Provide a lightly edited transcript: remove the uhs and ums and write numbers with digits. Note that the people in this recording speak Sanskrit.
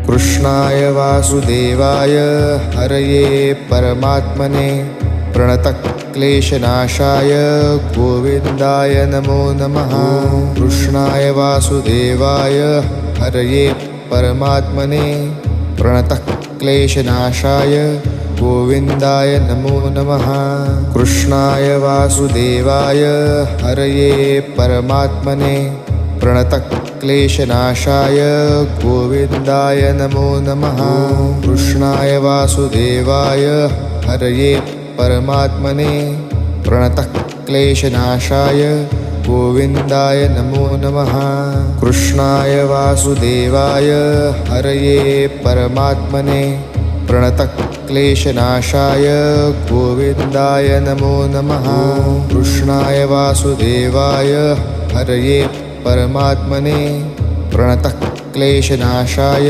कृष्णाय वासुदेवाय हरये परमात्मने प्रणतक्लेशनाशाय गोविन्दाय नमो नमः। कृष्णाय वासुदेवाय हरये परमात्मने प्रणतक्लेशनाशाय गोविन्दाय नमो नमः। कृष्णाय वासुदेवाय हरये परमात्मने प्रणतक्लेशनाशाय गोविन्दाय नमो नमः। कृष्णाय वासुदेवाय हरये परमात्मने प्रणतक्लेशनाशाय गोविन्दाय नमो नमः। कृष्णाय वासुदेवाय हरये परमात्मने प्रणतक्लेशनाशाय गोविन्दाय नमो नमः। कृष्णाय वासुदेवाय हरये परमात्मने प्रणतक्लेशनाशाय